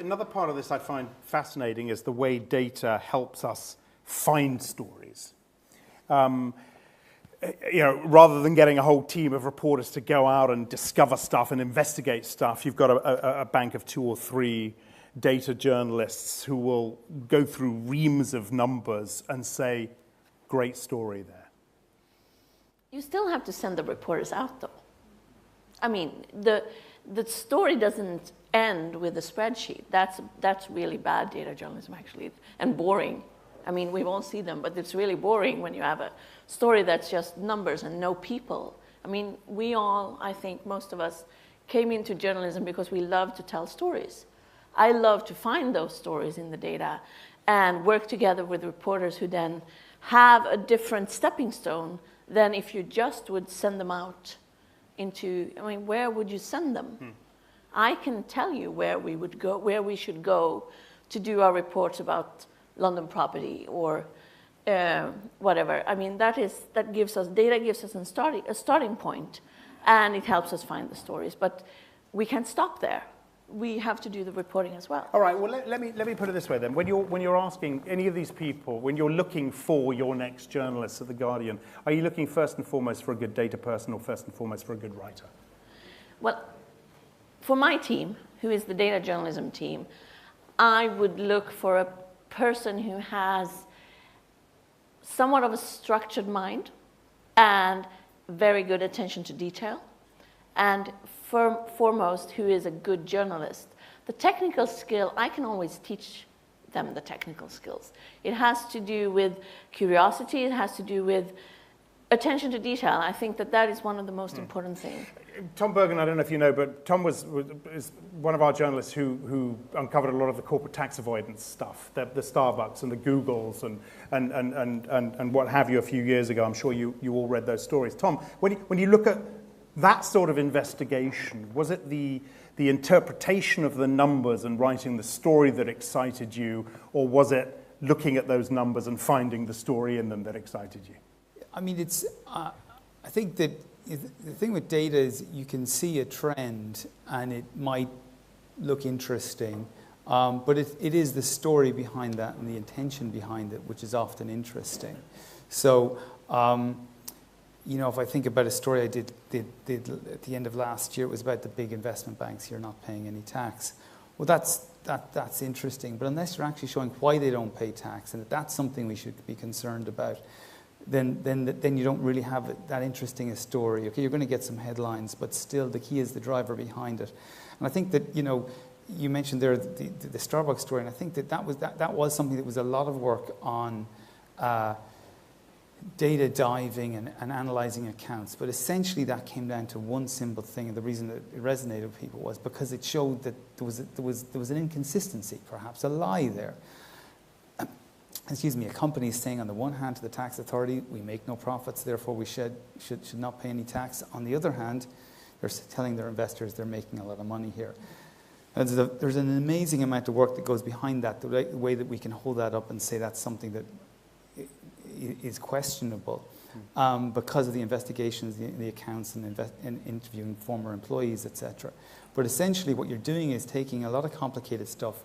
Another part of this I find fascinating is the way data helps us find stories. Rather than getting a whole team of reporters to go out and discover stuff and investigate stuff, you've got a bank of 2 or 3 data journalists who will go through reams of numbers and say, great story there. You still have to send the reporters out, though. I mean, the story doesn't end with a spreadsheet. That's really bad data journalism, actually, and boring. I mean, we won't see them, but it's really boring when you have a story that's just numbers and no people. I mean, we all, I think most of us, came into journalism because we love to tell stories. I love to find those stories in the data and work together with reporters who then have a different stepping stone than if you just would send them out into, I mean, where would you send them? I can tell you where we would go, where we should go to do our reports about London property or whatever. I mean, data gives us a starting point, and it helps us find the stories. But we can't stop there. We have to do the reporting as well. All right. Well, let me put it this way then. When you're asking any of these people, when you're looking for your next journalist at The Guardian, are you looking first and foremost for a good data person or first and foremost for a good writer? Well, for my team, who is the data journalism team, I would look for a person who has somewhat of a structured mind and very good attention to detail, and foremost, who is a good journalist. The technical skill, I can always teach them the technical skills. It has to do with curiosity, it has to do with attention to detail. I think that is one of the most important things. Tom Bergen, I don't know if you know, but Tom is one of our journalists who uncovered a lot of the corporate tax avoidance stuff, the Starbucks and the Googles and what have you a few years ago. I'm sure you all read those stories. Tom, when you look at that sort of investigation, was it the interpretation of the numbers and writing the story that excited you, or was it looking at those numbers and finding the story in them that excited you? I mean, I think that the thing with data is you can see a trend and it might look interesting, but it is the story behind that and the intention behind it which is often interesting. So, if I think about a story I did at the end of last year, it was about the big investment banks here not paying any tax. Well, that's interesting, but unless you're actually showing why they don't pay tax and that's something we should be concerned about, then you don't really have that interesting a story. Okay, you're going to get some headlines, but still the key is the driver behind it. And I think that, you mentioned there the Starbucks story, and I think that was something that was a lot of work on data diving and analyzing accounts. But essentially that came down to one simple thing, and the reason that it resonated with people was because it showed that there was an inconsistency, perhaps a lie there. A company is saying on the one hand to the tax authority, we make no profits, therefore we should not pay any tax. On the other hand, they're telling their investors they're making a lot of money here. And there's an amazing amount of work that goes behind that, the way that we can hold that up and say that's something that is questionable because of the investigations, the accounts, and interviewing former employees, etc. But essentially what you're doing is taking a lot of complicated stuff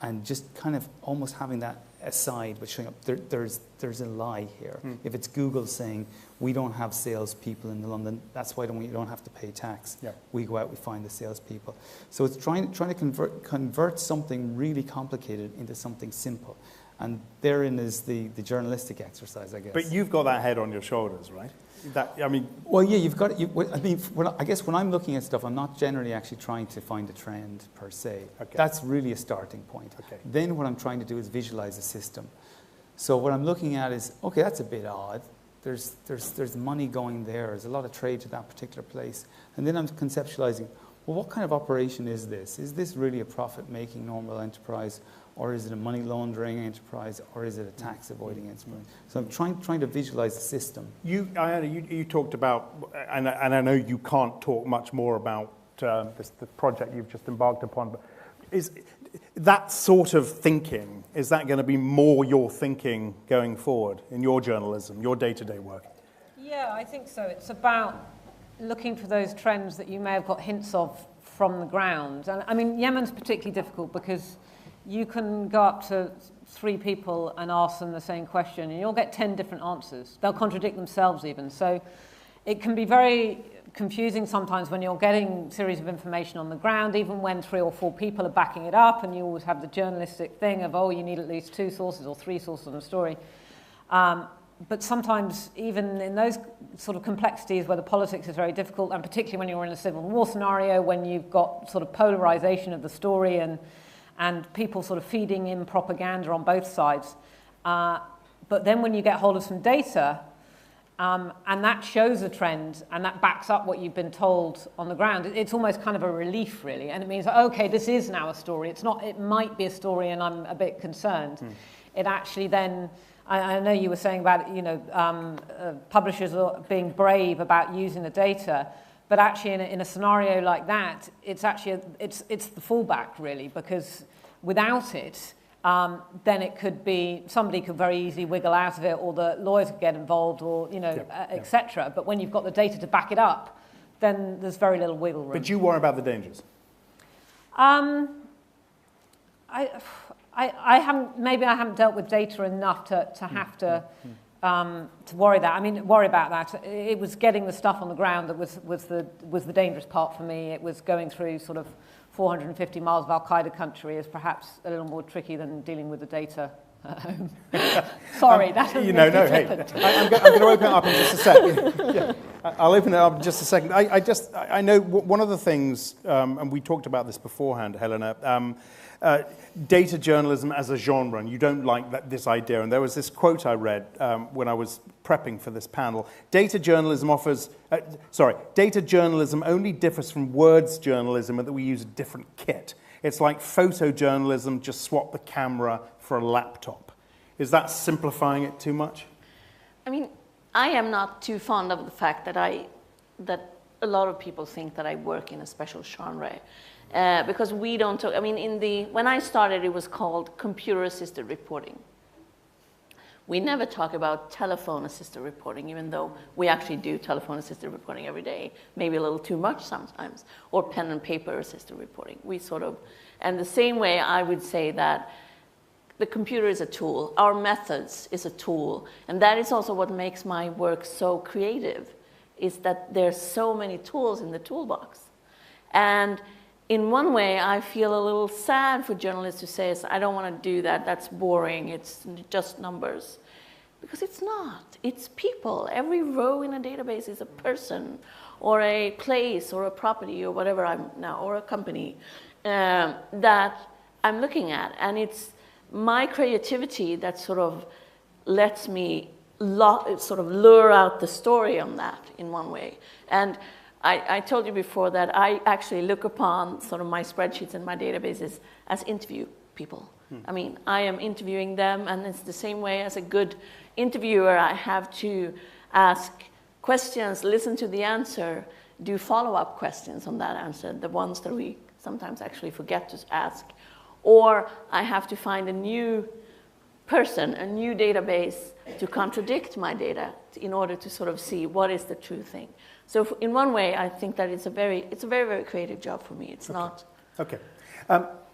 and just kind of almost having that aside, but showing up there's a lie here. If it's Google saying we don't have salespeople in London, that's why you don't have to pay tax. Yeah. We go out, we find the salespeople. So it's trying to convert something really complicated into something simple, and therein is the journalistic exercise, I guess. But you've got that head on your shoulders, right? Well, yeah, you've got. I guess when I'm looking at stuff, I'm not generally actually trying to find a trend per se. Okay. That's really a starting point. Okay. Then what I'm trying to do is visualize a system. So what I'm looking at is, okay, that's a bit odd. There's money going there. There's a lot of trade to that particular place. And then I'm conceptualizing, well, what kind of operation is this? Is this really a profit-making normal enterprise? Or is it a money laundering enterprise, or is it a tax avoiding enterprise? So I'm trying to visualize the system. You talked about, and I know you can't talk much more about the project you've just embarked upon, but is that sort of thinking, is that going to be more your thinking going forward in your journalism, your day-to-day work? Yeah, I think so. It's about looking for those trends that you may have got hints of from the ground. And I mean, Yemen's particularly difficult because you can go up to 3 people and ask them the same question, and you'll get 10 different answers. They'll contradict themselves even. So it can be very confusing sometimes when you're getting a series of information on the ground, even when 3 or 4 people are backing it up, and you always have the journalistic thing of, oh, you need at least 2 sources or 3 sources on a story. But sometimes, even in those sort of complexities where the politics is very difficult, and particularly when you're in a civil war scenario, when you've got sort of polarization of the story and people sort of feeding in propaganda on both sides. But then when you get hold of some data, and that shows a trend, and that backs up what you've been told on the ground, it's almost kind of a relief, really. And it means, okay, this is now a story. It's not, it might be a story, and I'm a bit concerned. It actually then, I know you were saying about, you know, publishers being brave about using the data, but actually in a scenario like that, it's actually, it's the fallback, really, because without it, then it could be, somebody could very easily wiggle out of it, or the lawyers could get involved, or, you know, etc. But when you've got the data to back it up, then there's very little wiggle room. But you worry about the dangers? I haven't, maybe I haven't dealt with data enough to have to worry about that. It was getting the stuff on the ground that was the dangerous part for me. It was going through sort of 450 miles of Al-Qaeda country is perhaps a little more tricky than dealing with the data at home. Sorry, that you know, no, hey, I'm going to open it up in just a second. Yeah, I'll open it up in just a second. I know one of the things, and we talked about this beforehand, Helena, data journalism as a genre, and you don't like this idea. And there was this quote I read when I was prepping for this panel. Data journalism only differs from words journalism in that we use a different kit. It's like photojournalism, just swap the camera for a laptop. Is that simplifying it too much? I mean, I am not too fond of the fact that a lot of people think that I work in a special genre. Because we don't talk, I mean, when I started, it was called computer-assisted reporting. We never talk about telephone-assisted reporting, even though we actually do telephone-assisted reporting every day, maybe a little too much sometimes, or pen and paper-assisted reporting. And the same way I would say that the computer is a tool, our methods is a tool, and that is also what makes my work so creative, is that there's so many tools in the toolbox. And in one way, I feel a little sad for journalists who say, I don't want to do that, that's boring, it's just numbers. Because it's not, it's people. Every row in a database is a person, or a place, or a property, or whatever I'm now, or a company that I'm looking at. And it's my creativity that sort of lets me sort of lure out the story on that in one way. And I told you before that I actually look upon sort of my spreadsheets and my databases as interview people. I mean, I am interviewing them, and it's the same way as a good interviewer. I have to ask questions, listen to the answer, do follow-up questions on that answer, the ones that we sometimes actually forget to ask. Or I have to find a new person, a new database to contradict my data in order to sort of see what is the true thing. So in one way, I think that it's a very, very creative job for me. It's not. Okay.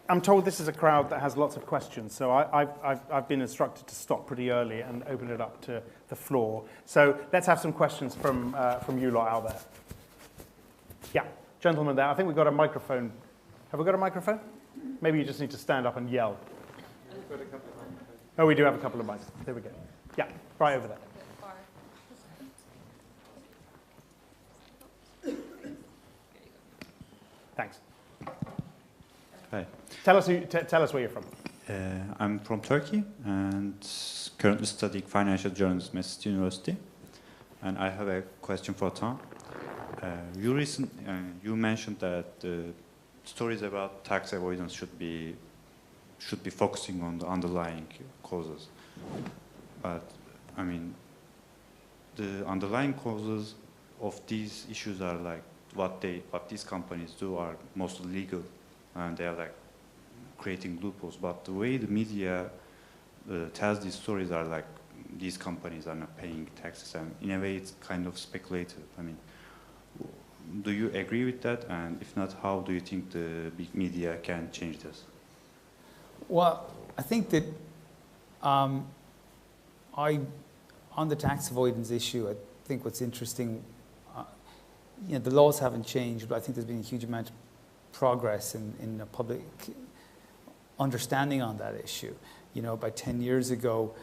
I'm told this is a crowd that has lots of questions, so I've been instructed to stop pretty early and open it up to the floor. So let's have some questions from you lot out there. Yeah, gentleman there. I think we've got a microphone. Have we got a microphone? Maybe you just need to stand up and yell. Oh, we do have a couple of mics. There we go. Yeah, right over there. Thanks. Hi. Tell us where you're from. I'm from Turkey and currently studying financial journalism at University. And I have a question for Tom. You mentioned that stories about tax avoidance should be focusing on the underlying causes. But I mean, the underlying causes of these issues are like what these companies do are mostly legal, and they are like creating loopholes. But the way the media tells these stories are like these companies are not paying taxes, and in a way it's kind of speculative. I mean, do you agree with that? And if not, how do you think the big media can change this? Well, I think that on the tax avoidance issue, I think what's interesting, the laws haven't changed, but I think there's been a huge amount of progress in the public understanding on that issue. About 10 years ago,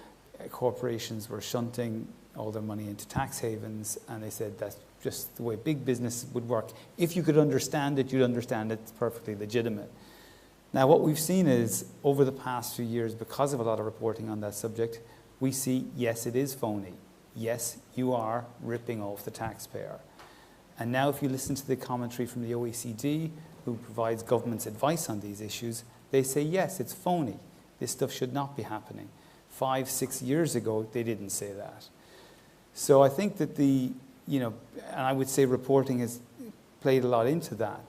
corporations were shunting all their money into tax havens, and they said that's just the way big business would work. If you could understand it, you'd understand it's perfectly legitimate. Now, what we've seen is, over the past few years, because of a lot of reporting on that subject, we see, yes, it is phony. Yes, you are ripping off the taxpayer. And now if you listen to the commentary from the OECD, who provides government's advice on these issues, they say, yes, it's phony. This stuff should not be happening. 5, 6 years ago, they didn't say that. So I think that and I would say reporting has played a lot into that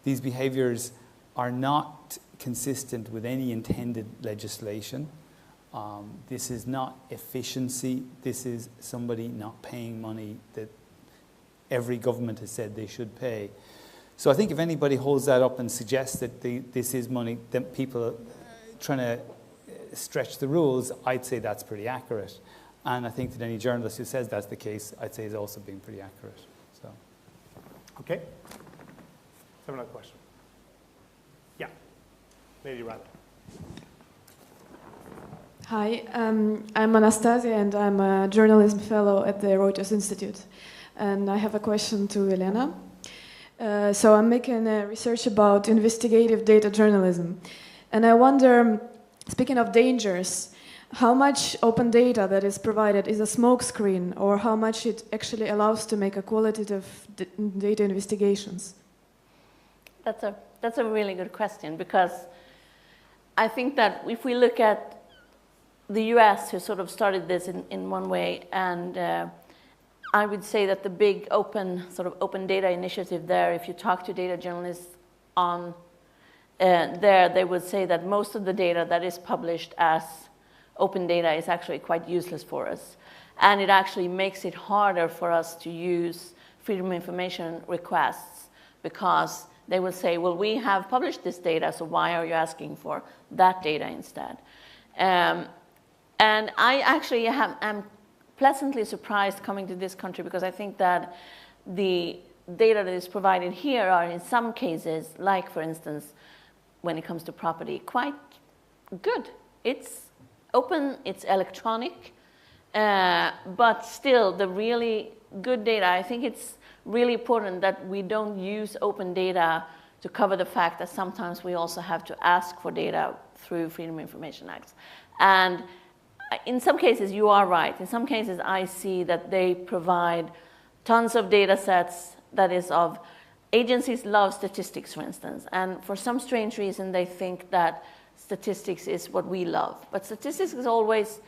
these behaviors are not consistent with any intended legislation. This is not efficiency. This is somebody not paying money that every government has said they should pay. So I think if anybody holds that up and suggests that this is money that people are trying to stretch the rules, I'd say that's pretty accurate. And I think that any journalist who says that's the case, I'd say is also being pretty accurate. So, okay. Let's have another question. Yeah, lady right there. Hi, I'm Anastasia, and I'm a journalism fellow at the Reuters Institute. And I have a question to Elena. So I'm making research about investigative data journalism. And I wonder, speaking of dangers, how much open data that is provided is a smokescreen, or how much it actually allows to make a qualitative data investigations? That's a really good question, because I think that if we look at the US, who sort of started this in one way, and I would say that the big open data initiative there, if you talk to data journalists on there, they would say that most of the data that is published as open data is actually quite useless for us. And it actually makes it harder for us to use freedom of information requests, because they will say, well, we have published this data, so why are you asking for that data instead? And I actually am pleasantly surprised coming to this country, because I think that the data that is provided here are in some cases, like for instance, when it comes to property, quite good. It's open, it's electronic, but still the really good data, I think it's really important that we don't use open data to cover the fact that sometimes we also have to ask for data through Freedom of Information Acts. And in some cases, you are right. In some cases, I see that they provide tons of data sets that is of agencies love statistics, for instance. And for some strange reason, they think that statistics is what we love. But statistics is always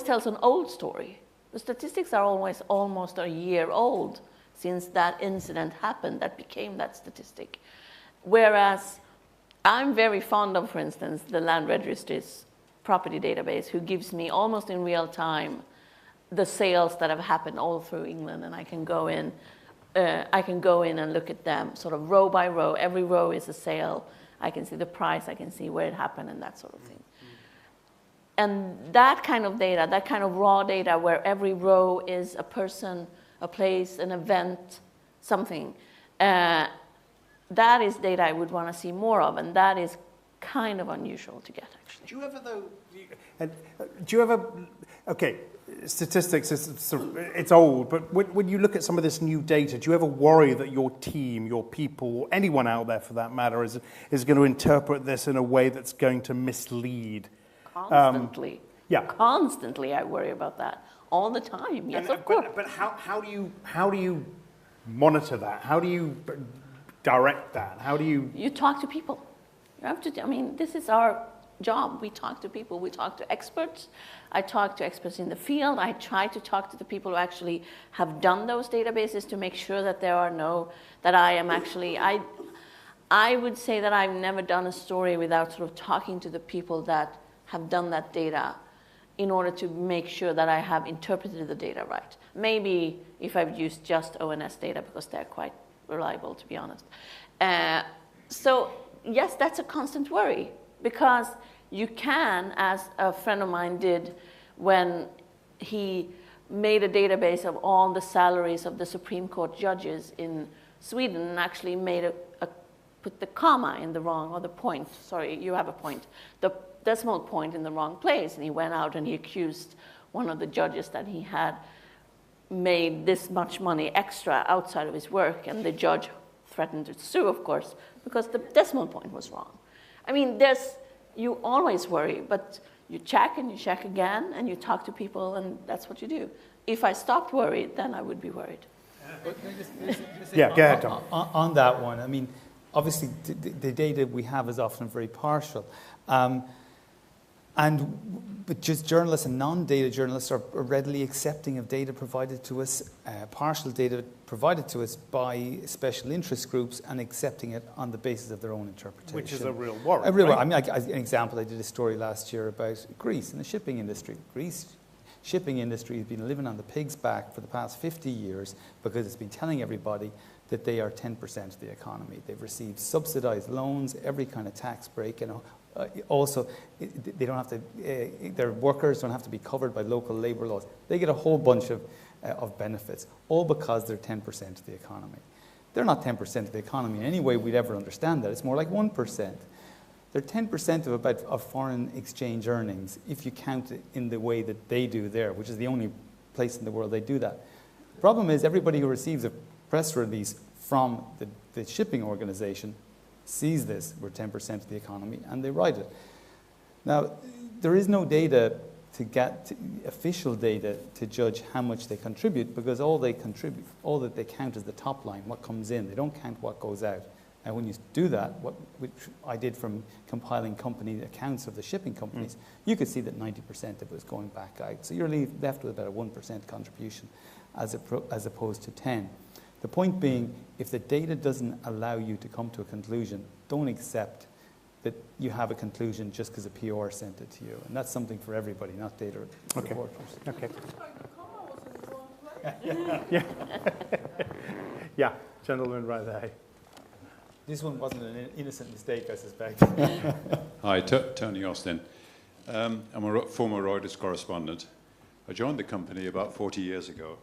tells an old story. The statistics are always almost a year old since that incident happened that became that statistic. Whereas I'm very fond of, for instance, the Land Registry's property database, who gives me almost in real time the sales that have happened all through England, and I can go in and look at them sort of row by row. Every row is a sale. I can see the price, I can see where it happened, and that sort of thing. And that kind of data, that kind of raw data where every row is a person, a place, an event, something, that is data I would want to see more of, and that is kind of unusual to get, actually. Do you ever, okay, statistics is it's old, but when you look at some of this new data, do you ever worry that your team, your people, anyone out there for that matter, is going to interpret this in a way that's going to mislead? Constantly. Yeah. Constantly, I worry about that all the time. Yes, of course. But how do you monitor that? How do you direct that? How do you? You talk to people. You have to. I mean, this is our job. We talk to people. We talk to experts. I talk to experts in the field. I try to talk to the people who actually have done those databases to make sure that there are that I am actually. I would say that I've never done a story without sort of talking to the people that have done that data in order to make sure that I have interpreted the data right. Maybe if I've used just ONS data, because they're quite reliable, to be honest. So yes, that's a constant worry, because you can, as a friend of mine did when he made a database of all the salaries of the Supreme Court judges in Sweden, and actually made put the comma in the wrong, or the point, sorry, you have a point, the decimal point in the wrong place, and he went out and he accused one of the judges that he had made this much money extra outside of his work, and the judge threatened to sue, of course, because the decimal point was wrong. I mean, you always worry, but you check and you check again, and you talk to people, and that's what you do. If I stopped worried, then I would be worried. Yeah, go ahead, Tom. On that one, I mean, obviously the data we have is often very partial. But just journalists and non-data journalists are readily accepting of data provided to us, partial data provided to us by special interest groups, and accepting it on the basis of their own interpretation. Which is a real worry. Right? I mean, an example, I did a story last year about Greece and the shipping industry. Greece shipping industry has been living on the pig's back for the past 50 years because it's been telling everybody that they are 10% of the economy. They've received subsidized loans, every kind of tax break, and also they don't have to, their workers don't have to be covered by local labor laws. They get a whole bunch of benefits, all because they're 10% of the economy. They're not 10% of the economy in any way we'd ever understand that. It's more like 1%. They're 10% of foreign exchange earnings if you count it in the way that they do there, which is the only place in the world they do that. The problem is everybody who receives a press release from the shipping organization sees this, we're 10% of the economy, and they write it. Now, there is no data to get official data to judge how much they contribute, because all they contribute, all that they count is the top line, what comes in. They don't count what goes out. And when you do that, which I did from compiling company accounts of the shipping companies, you could see that 90% of it was going back out. So you're left with about a 1% contribution as opposed to 10. The point being, if the data doesn't allow you to come to a conclusion, don't accept that you have a conclusion just because a PR sent it to you. And that's something for everybody, not data reporters. Okay. Yeah. Yeah, gentleman right there. This one wasn't an innocent mistake, I suspect. Hi, Tony Austin. I'm a former Reuters correspondent. I joined the company about 40 years ago,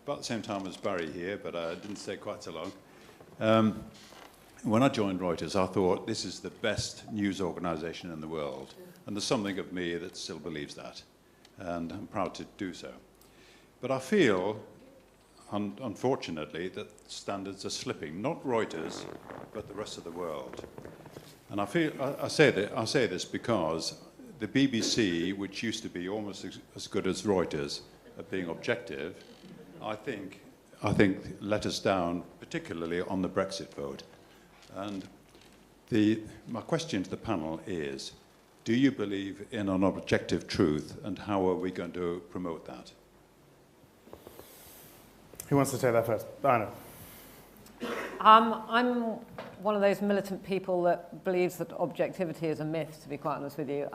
about the same time as Barry here, but I didn't stay quite so long. When I joined Reuters, I thought this is the best news organization in the world. And there's something of me that still believes that. And I'm proud to do so. But I feel, unfortunately, that standards are slipping, not Reuters, but the rest of the world. And I say this because the BBC, which used to be almost as good as Reuters at being objective, I think let us down, particularly on the Brexit vote. And my question to the panel is, do you believe in an objective truth, and how are we going to promote that? Who wants to take that first? Diana. I'm one of those militant people that believes that objectivity is a myth, to be quite honest with you.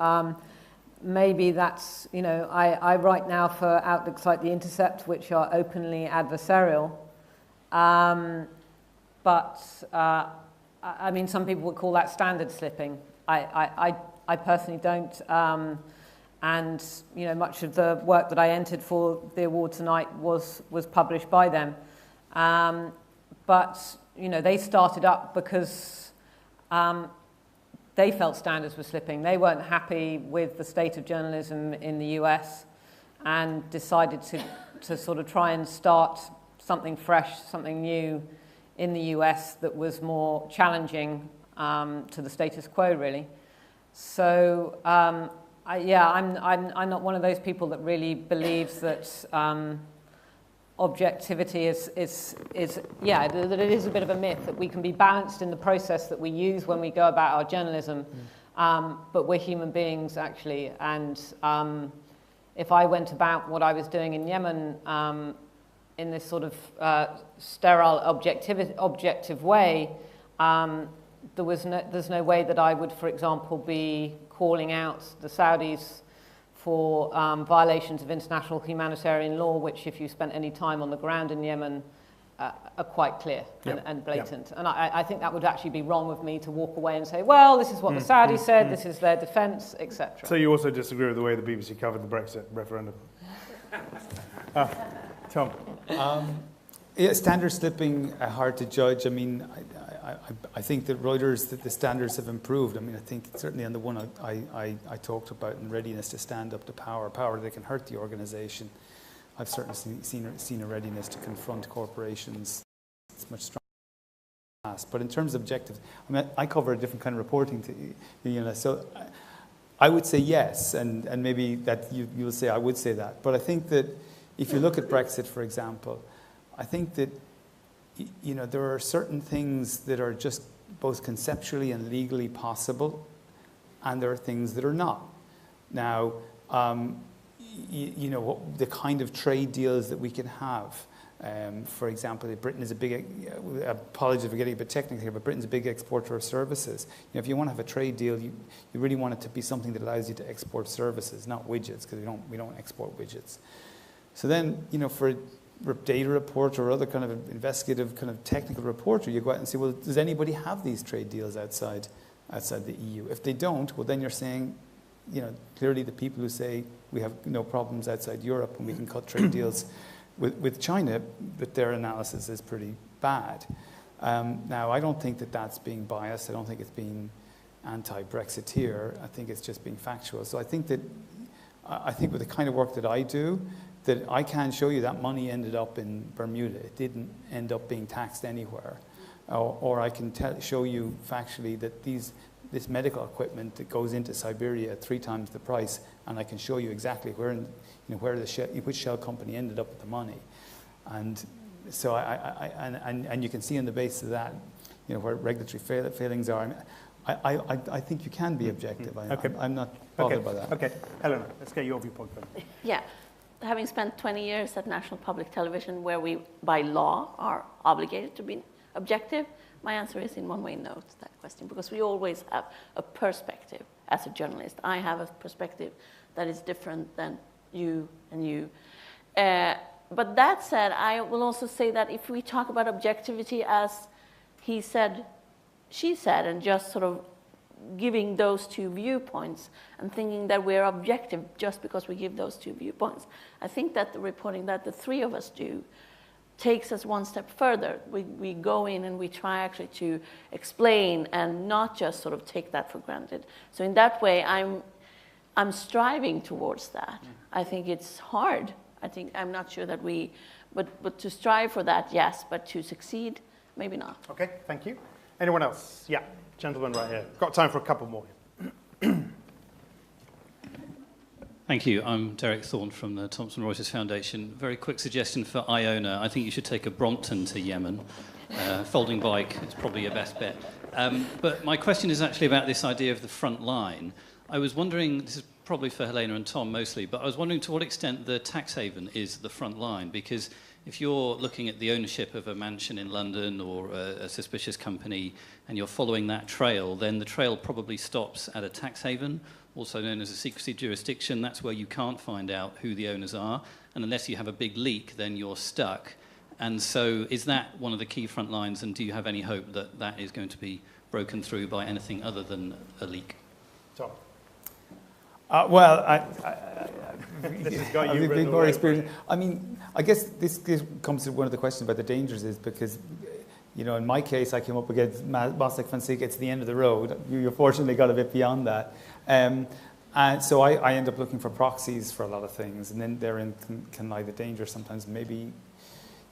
Maybe that's, I write now for outlets like The Intercept, which are openly adversarial. But I mean, some people would call that standard slipping. I personally don't. And much of the work that I entered for the award tonight was published by them. But they started up because they felt standards were slipping. They weren't happy with the state of journalism in the US, and decided to sort of try and start something fresh, something new in the US that was more challenging to the status quo, really. So. I'm not one of those people that really believes that objectivity is that it is a bit of a myth, that we can be balanced in the process that we use when we go about our journalism, but we're human beings, actually. And if I went about what I was doing in Yemen in this sort of sterile objective way, there's no way that I would, for example, be calling out the Saudis for violations of international humanitarian law, which if you spent any time on the ground in Yemen are quite clear and blatant. Yep. And I think that would actually be wrong of me to walk away and say, well, this is what the Saudis said, this is their defence, etc. So you also disagree with the way the BBC covered the Brexit referendum? Tom? Yeah, standard slipping are hard to judge. I mean, I think that Reuters, that the standards have improved. I mean, I think certainly on the one I talked about in readiness to stand up to power that can hurt the organisation, I've certainly seen a readiness to confront corporations. It's much stronger than the past. But in terms of objectives, I mean, I cover a different kind of reporting to so I would say yes, and maybe that you'll say I would say that. But I think that if you look at Brexit, for example, I think that there are certain things that are just both conceptually and legally possible, and there are things that are not. Now, the kind of trade deals that we can have. For example, Britain is a big, apologies for getting a bit technical here, but Britain's a big exporter of services. If you want to have a trade deal, you really want it to be something that allows you to export services, not widgets, because we don't export widgets. So then, for a data reporter or other kind of investigative kind of technical reporter, you go out and say, well, does anybody have these trade deals outside the EU? If they don't, well, then you're saying, clearly the people who say we have no problems outside Europe and we can cut trade deals with China, but their analysis is pretty bad. Now, I don't think that that's being biased. I don't think it's being anti-Brexiteer. I think it's just being factual. So I think with the kind of work that I do, that I can show you that money ended up in Bermuda. It didn't end up being taxed anywhere. Or I can show you factually that this medical equipment that goes into Siberia at 3 times the price, and I can show you exactly which shell company ended up with the money. And so and you can see on the basis of that, where regulatory failings are. I think you can be objective. I'm not bothered by that. Okay, Helena, let's get your viewpoint then. Yeah. Having spent 20 years at National Public Television, where we, by law, are obligated to be objective, my answer is in one way no to that question, because we always have a perspective as a journalist. I have a perspective that is different than you and you. But that said, I will also say that if we talk about objectivity as he said, she said, and just sort of giving those 2 viewpoints and thinking that we're objective just because we give those 2 viewpoints, I think that the reporting that the 3 of us do takes us one step further. We go in and we try actually to explain and not just sort of take that for granted. So in that way, I'm striving towards that. I think it's hard. I'm not sure that but to strive for that, yes, but to succeed, maybe not. Okay, thank you. Anyone else? Yeah, gentleman right here. Got time for a couple more. Thank you. I'm Derek Thorne from the Thomson Reuters Foundation. Very quick suggestion for Iona. I think you should take a Brompton to Yemen. Folding bike is probably your best bet. But my question is actually about this idea of the front line. I was wondering, this is probably for Helena and Tom mostly, but I was wondering to what extent the tax haven is the front line, because if you're looking at the ownership of a mansion in London or a suspicious company and you're following that trail, then the trail probably stops at a tax haven, also known as a secrecy jurisdiction. That's where you can't find out who the owners are, and unless you have a big leak, then you're stuck. And so is that one of the key front lines, and do you have any hope that that is going to be broken through by anything other than a leak? Tom? This has got you a bit more experience. I mean, I guess this comes to one of the questions about the dangers is because, in my case, I came up against Mossack Fonseca. It's the end of the road. You fortunately got a bit beyond that. And so I end up looking for proxies for a lot of things, and then therein can lie the danger. Sometimes maybe,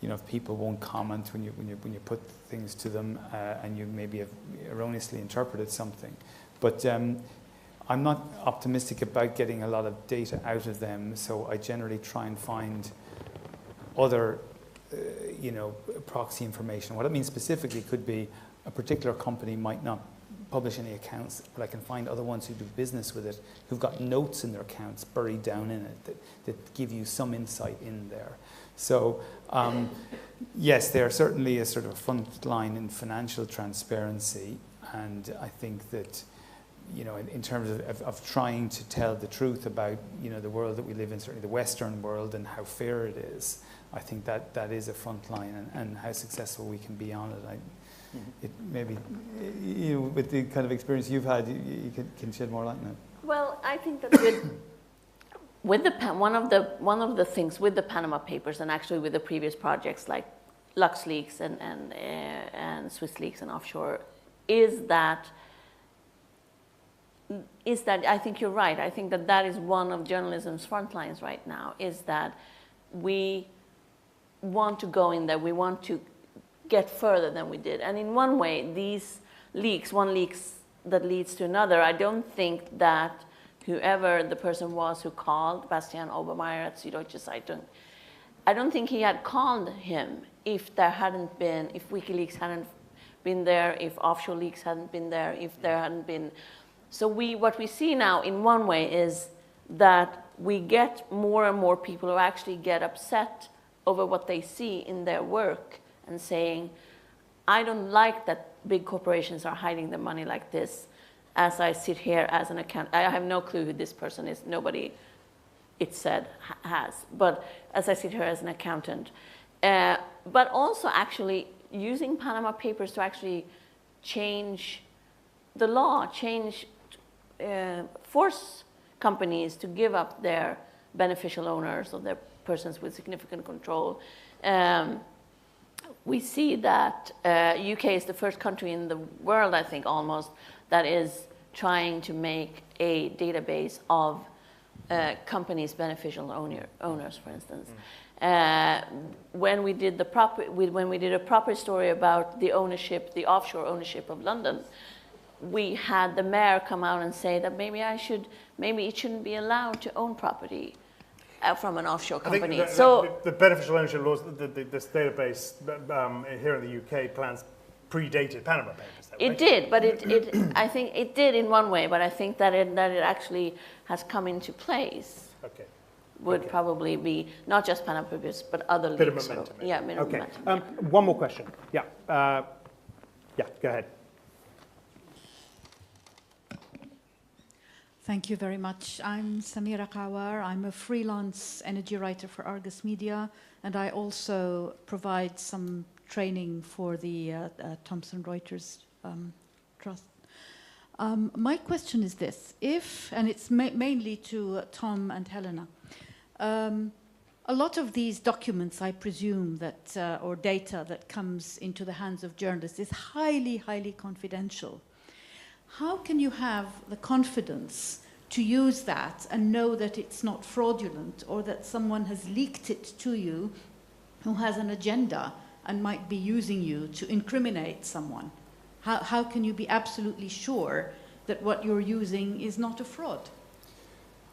if people won't comment when you put things to them, and you maybe have erroneously interpreted something. But I'm not optimistic about getting a lot of data out of them, so I generally try and find other, proxy information. What I mean specifically could be a particular company might not publish any accounts, but I can find other ones who do business with it, who've got notes in their accounts buried down in it that give you some insight in there. So, yes, they are certainly a sort of front line in financial transparency, and I think that you know, in terms of trying to tell the truth about, you know, the world that we live in, certainly the Western world, and how fair it is. I think that is a front line, and how successful we can be on it. It maybe, you know, with the kind of experience you've had, you can shed more light on it. Well, I think that with one of the things with the Panama Papers, and actually with the previous projects like LuxLeaks and Swiss Leaks and offshore, is that I think you're right. I think that is one of journalism's front lines right now, is that we want to go in there, we want to get further than we did. And in one way, these leaks, one leaks that leads to another, I don't think that whoever the person was who called Bastian Obermeier at Süddeutsche Zeitung, I don't think he had called him if WikiLeaks hadn't been there, if offshore leaks hadn't been there, if there hadn't been. So what we see now in one way is that we get more and more people who actually get upset over what they see in their work and saying, I don't like that big corporations are hiding their money like this, as I sit here as an accountant. I have no clue who this person is. Nobody, it said, has. But as I sit here as an accountant. But also actually using Panama Papers to actually change the law, force companies to give up their beneficial owners or their persons with significant control. We see that UK is the first country in the world, I think, almost, that is trying to make a database of companies' beneficial owners, for instance. When we did a proper story about the ownership, the offshore ownership of London, we had the mayor come out and say that maybe it shouldn't be allowed to own property from an offshore company. The beneficial ownership laws, this database here in the UK plans predated Panama Papers. Right? It did, but I think it did in one way, but I think that it actually has come into place. Okay. Would probably be not just Panama Papers, but other leaks. Bit of momentum. Yeah, bit of momentum. One more question. Yeah. Go ahead. Thank you very much. I'm Samira Kawar. I'm a freelance energy writer for Argus Media, and I also provide some training for the Thomson Reuters Trust. My question is this: and it's mainly to Tom and Helena, a lot of these documents, I presume, that or data that comes into the hands of journalists is highly, highly confidential. How can you have the confidence to use that and know that it's not fraudulent, or that someone has leaked it to you who has an agenda and might be using you to incriminate someone? How can you be absolutely sure that what you're using is not a fraud?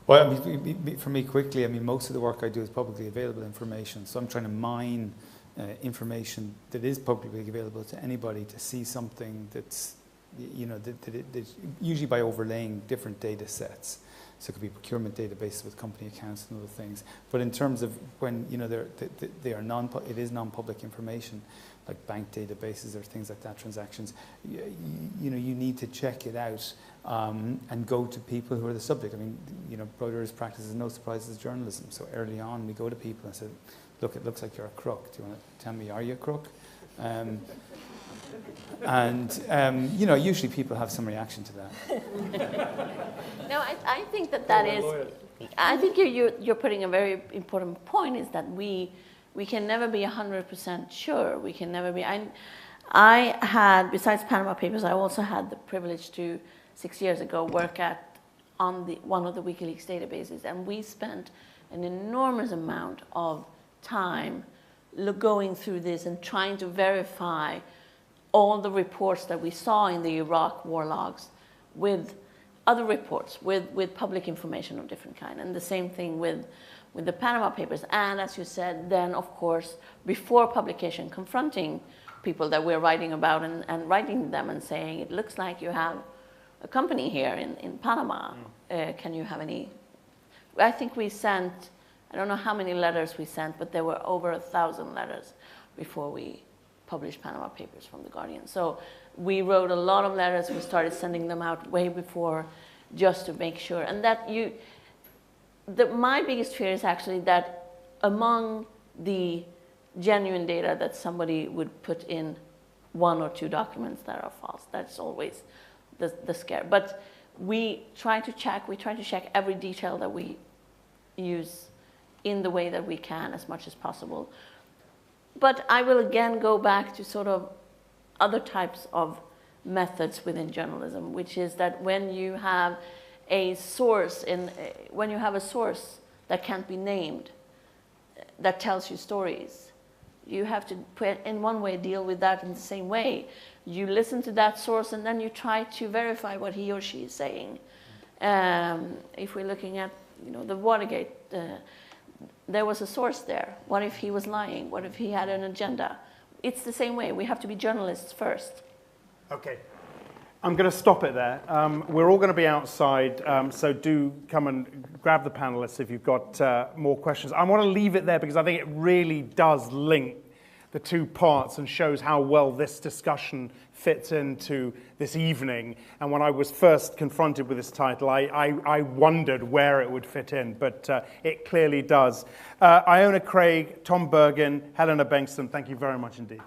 Well, I mean, for me, quickly, I mean, most of the work I do is publicly available information, so I'm trying to mine information that is publicly available to anybody to see something that's, you know, that usually by overlaying different data sets. So it could be procurement databases with company accounts and other things. But in terms of when, you know, it is non-public information, like bank databases or things like that, transactions, you know, you need to check it out and go to people who are the subject. I mean, you know, Reuters practices no surprises journalism. So early on, we go to people and say, look, it looks like you're a crook. Do you want to tell me, are you a crook? You know, usually people have some reaction to that. No, I think that is. I think you're putting a very important point. Is that we can never be 100% sure. We can never be. I had, besides Panama Papers, I also had the privilege to 6 years ago work on one of the WikiLeaks databases, and we spent an enormous amount of time going through this and trying to verify all the reports that we saw in the Iraq war logs with other reports, with public information of different kind. And the same thing with the Panama Papers. And as you said, then of course, before publication, confronting people that we're writing about and writing them and saying, it looks like you have a company here in Panama. Can you have any? I think we sent, I don't know how many letters we sent, but there were over 1,000 letters before we published Panama Papers from The Guardian. So we wrote a lot of letters. We started sending them out way before, just to make sure. And that my biggest fear is actually that among the genuine data that somebody would put in 1 or 2 documents that are false. That's always the scare. But we try to check every detail that we use in the way that we can as much as possible. But I will again go back to sort of other types of methods within journalism, which is that when you have a source that can't be named, that tells you stories, you have to in one way deal with that in the same way. You listen to that source and then you try to verify what he or she is saying. If we're looking at the Watergate, there was a source there. What if he was lying? What if he had an agenda? It's the same way. We have to be journalists first. Okay. I'm going to stop it there. We're all going to be outside, so do come and grab the panelists if you've got more questions. I want to leave it there because I think it really does link the 2 parts and shows how well this discussion fits into this evening. And when I was first confronted with this title, I wondered where it would fit in, but it clearly does. Iona Craig, Tom Bergin, Helena Bengtsson, thank you very much indeed.